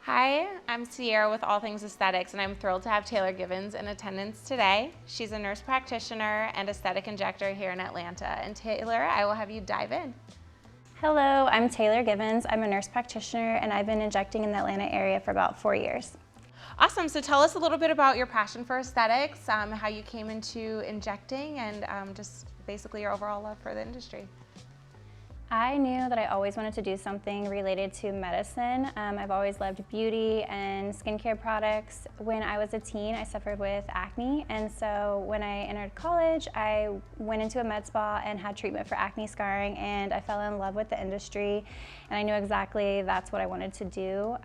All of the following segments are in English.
Hi, I'm Sierra with All Things Aesthetics, and I'm thrilled to have Taylor Givens in attendance today. She's a nurse practitioner and aesthetic injector here in Atlanta. And Taylor, I will have you dive in. Hello, I'm Taylor Givens. I'm a nurse practitioner and I've been injecting in the Atlanta area for about 4 years. Awesome, so tell us a little bit about your passion for aesthetics, how you came into injecting, and just basically your overall love for the industry. I knew that I always wanted to do something related to medicine. I've always loved beauty and skincare products. When I was a teen, I suffered with acne, and so when I entered college, I went into a med spa and had treatment for acne scarring, and I fell in love with the industry, and I knew exactly that's what I wanted to do.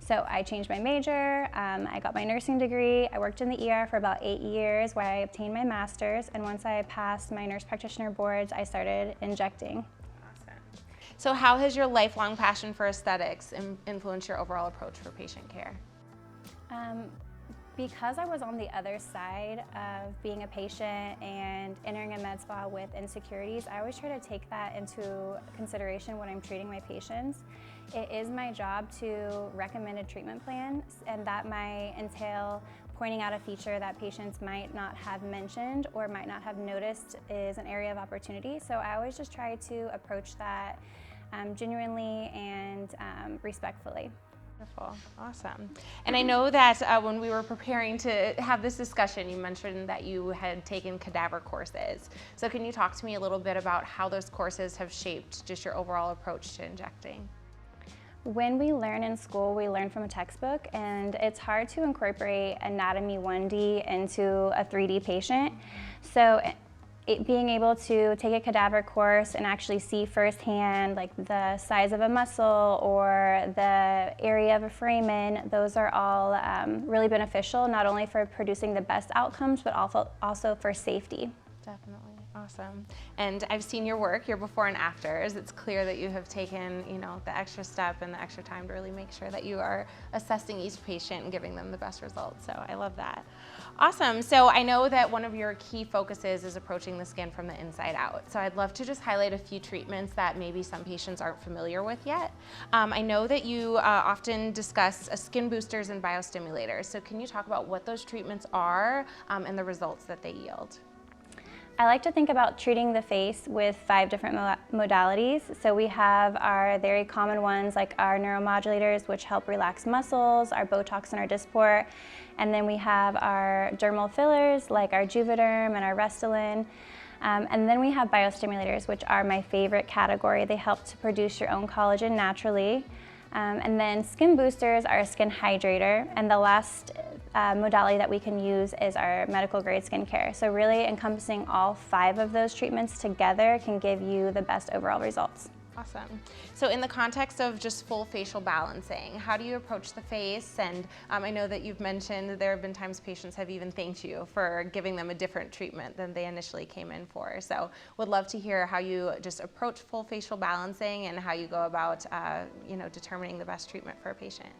So I changed my major, I got my nursing degree, I worked in the ER for about 8 years where I obtained my master's, and once I passed my nurse practitioner boards, I started injecting. So how has your lifelong passion for aesthetics influenced your overall approach for patient care? Because I was on the other side of being a patient and entering a med spa with insecurities, I always try to take that into consideration when I'm treating my patients. It is my job to recommend a treatment plan, and that might entail pointing out a feature that patients might not have mentioned or might not have noticed is an area of opportunity. So I always just try to approach that genuinely and respectfully. Wonderful, awesome. And I know that when we were preparing to have this discussion, you mentioned that you had taken cadaver courses. So can you talk to me a little bit about how those courses have shaped just your overall approach to injecting? When we learn in school, we learn from a textbook, and it's hard to incorporate anatomy 1D into a 3D patient. So being able to take a cadaver course and actually see firsthand like the size of a muscle or the area of a foramen, those are all really beneficial, not only for producing the best outcomes, but also for safety. Definitely, awesome. And I've seen your work, your before and afters. It's clear that you have taken, the extra step and the extra time to really make sure that you are assessing each patient and giving them the best results. So I love that. Awesome. So I know that one of your key focuses is approaching the skin from the inside out. So I'd love to just highlight a few treatments that maybe some patients aren't familiar with yet. I know that you often discuss skin boosters and biostimulators. So can you talk about what those treatments are and the results that they yield? I like to think about treating the face with 5 different modalities. So we have our very common ones like our neuromodulators, which help relax muscles, our Botox and our Dysport. And then we have our dermal fillers like our Juvederm and our Restylane. And then we have biostimulators, which are my favorite category. They help to produce your own collagen naturally. And then skin boosters are a skin hydrator, and the last modality that we can use is our medical grade skincare. So really encompassing all 5 of those treatments together can give you the best overall results. Awesome. So in the context of just full facial balancing, how do you approach the face? And I know that you've mentioned that there have been times patients have even thanked you for giving them a different treatment than they initially came in for. So would love to hear how you just approach full facial balancing and how you go about determining the best treatment for a patient.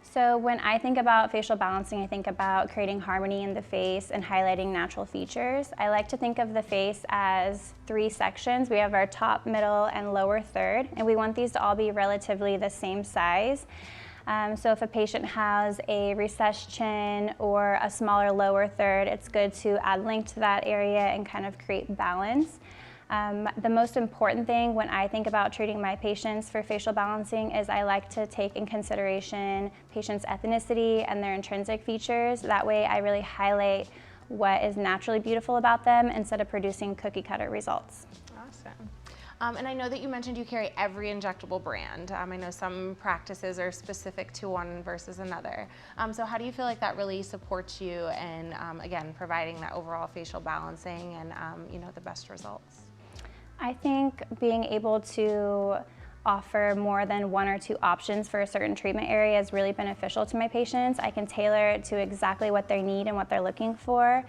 So when I think about facial balancing, I think about creating harmony in the face and highlighting natural features. I like to think of the face as 3 sections. We have our top, middle, and lower third, and we want these to all be relatively the same size. So if a patient has a recessed chin or a smaller lower third, it's good to add length to that area and kind of create balance. The most important thing when I think about treating my patients for facial balancing is I like to take in consideration patients' ethnicity and their intrinsic features. That way I really highlight what is naturally beautiful about them instead of producing cookie cutter results. Awesome. And I know that you mentioned you carry every injectable brand. I know some practices are specific to one versus another. So how do you feel like that really supports you in, again, providing that overall facial balancing and, the best results? I think being able to offer more than 1 or 2 options for a certain treatment area is really beneficial to my patients. I can tailor it to exactly what they need and what they're looking for.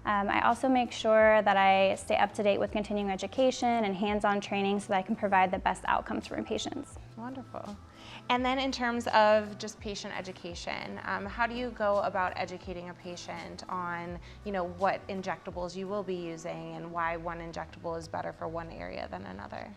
I also make sure that I stay up to date with continuing education and hands-on training so that I can provide the best outcomes for my patients. Wonderful. And then in terms of just patient education, how do you go about educating a patient on, what injectables you will be using and why one injectable is better for one area than another?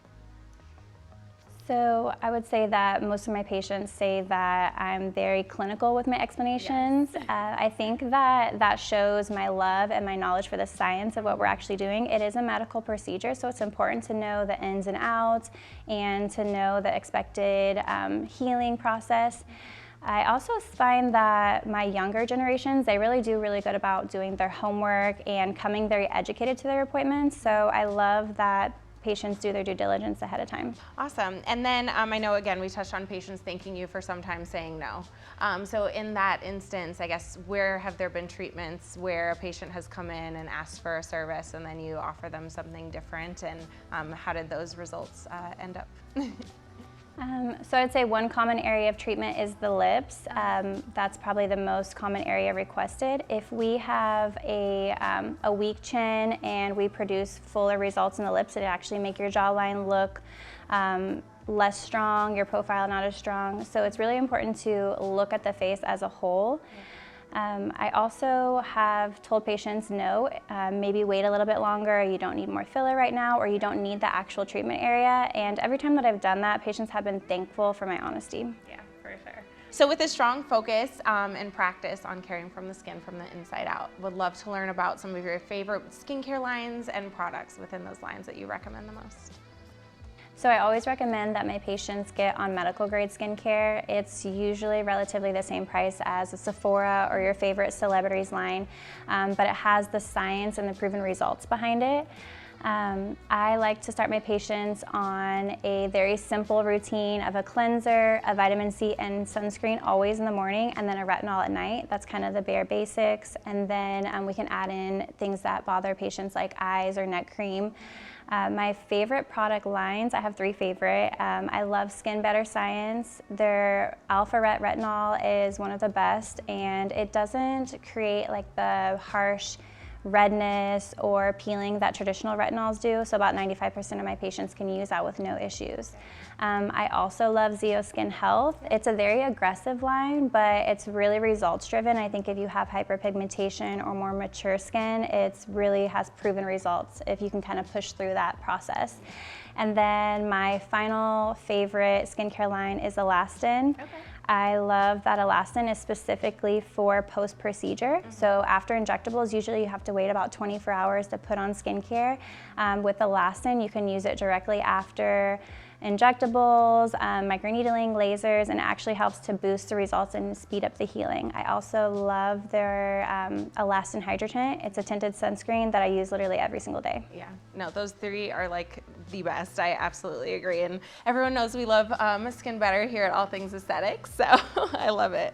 So I would say that most of my patients say that I'm very clinical with my explanations. Yes. I think that that shows my love and my knowledge for the science of what we're actually doing. It is a medical procedure, so it's important to know the ins and outs and to know the expected healing process. I also find that my younger generations, they really do really good about doing their homework and coming very educated to their appointments. So I love that patients do their due diligence ahead of time. Awesome. And then I know, again, we touched on patients thanking you for sometimes saying no. So in that instance, I guess, where have there been treatments where a patient has come in and asked for a service and then you offer them something different, and how did those results end up? So I'd say one common area of treatment is the lips. That's probably the most common area requested. If we have a weak chin and we produce fuller results in the lips, it actually make your jawline look less strong, your profile not as strong. So it's really important to look at the face as a whole. I also have told patients no, maybe wait a little bit longer, you don't need more filler right now, or you don't need the actual treatment area. And every time that I've done that, patients have been thankful for my honesty. Yeah, for sure. So with a strong focus and practice on caring from the skin from the inside out, would love to learn about some of your favorite skincare lines and products within those lines that you recommend the most. So I always recommend that my patients get on medical grade skincare. It's usually relatively the same price as a Sephora or your favorite celebrities line, but it has the science and the proven results behind it. I like to start my patients on a very simple routine of a cleanser, a vitamin C and sunscreen always in the morning, and then a retinol at night. That's kind of the bare basics. And then we can add in things that bother patients like eyes or neck cream. My favorite product lines, I have three favorite. I love SkinBetter Science. Their Alpha Ret Retinol is one of the best, and it doesn't create like the harsh redness or peeling that traditional retinols do, so about 95% of my patients can use that with no issues. I also love Zeo Skin Health. It's a very aggressive line, but it's really results driven. I think if you have hyperpigmentation or more mature skin, it really has proven results if you can kind of push through that process. And then my final favorite skincare line is ALASTIN. Okay. I love that ALASTIN is specifically for post-procedure. So after injectables, usually you have to wait about 24 hours to put on skincare. With ALASTIN, you can use it directly after injectables, microneedling, lasers, and it actually helps to boost the results and speed up the healing. I also love their ALASTIN Hydro Tint. It's a tinted sunscreen that I use literally every single day. Yeah, no, those three are like the best. I absolutely agree. And everyone knows we love SkinBetter here at All Things Aesthetics, so I love it.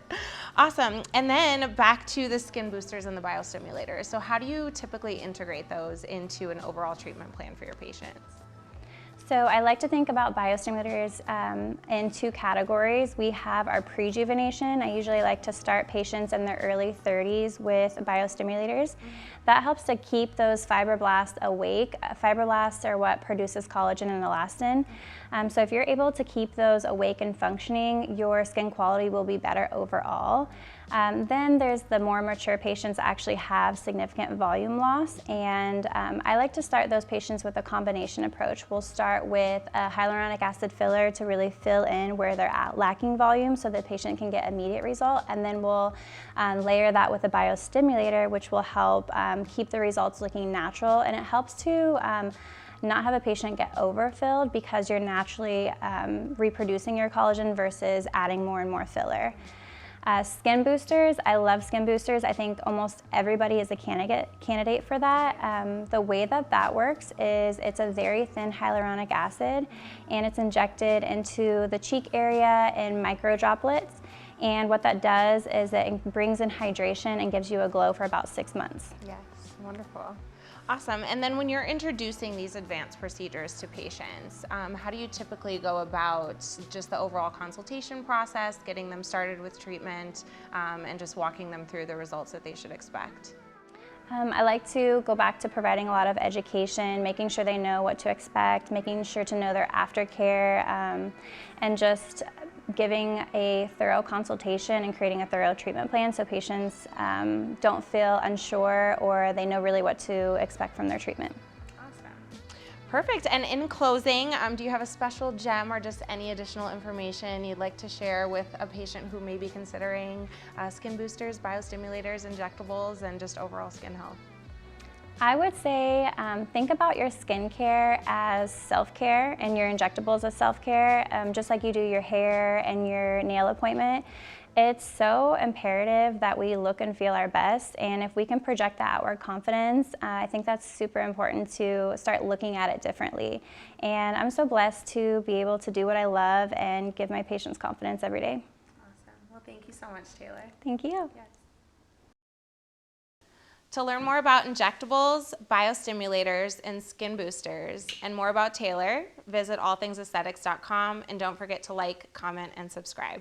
Awesome. And then back to the skin boosters and the biostimulators. So how do you typically integrate those into an overall treatment plan for your patients? So I like to think about biostimulators in two categories. We have our prejuvenation. I usually like to start patients in their early 30s with biostimulators. That helps to keep those fibroblasts awake. Fibroblasts are what produces collagen and elastin. So if you're able to keep those awake and functioning, your skin quality will be better overall. Then there's the more mature patients that actually have significant volume loss, and I like to start those patients with a combination approach. We'll start with a hyaluronic acid filler to really fill in where they're lacking volume so the patient can get immediate result, and then we'll layer that with a biostimulator, which will help keep the results looking natural, and it helps to not have a patient get overfilled because you're naturally reproducing your collagen versus adding more and more filler. Skin boosters, I love skin boosters. I think almost everybody is a candidate for that. The way that that works is it's a very thin hyaluronic acid, and it's injected into the cheek area in micro droplets. And what that does is it brings in hydration and gives you a glow for about 6 months. Yes, wonderful. Awesome. And then when you're introducing these advanced procedures to patients, how do you typically go about just the overall consultation process, getting them started with treatment, and just walking them through the results that they should expect? I like to go back to providing a lot of education, making sure they know what to expect, making sure to know their aftercare, and just giving a thorough consultation and creating a thorough treatment plan so patients don't feel unsure or they know really what to expect from their treatment. Awesome. Perfect. And in closing, do you have a special gem or just any additional information you'd like to share with a patient who may be considering skin boosters, biostimulators, injectables, and just overall skin health? I would say think about your skincare as self-care and your injectables as self-care, just like you do your hair and your nail appointment. It's so imperative that we look and feel our best, and if we can project that outward confidence, I think that's super important to start looking at it differently. And I'm so blessed to be able to do what I love and give my patients confidence every day. Awesome. Well, thank you so much, Taylor. Thank you. Yes. To learn more about injectables, biostimulators, and skin boosters, and more about Taylor, visit allthingsaesthetics.com, and don't forget to like, comment, and subscribe.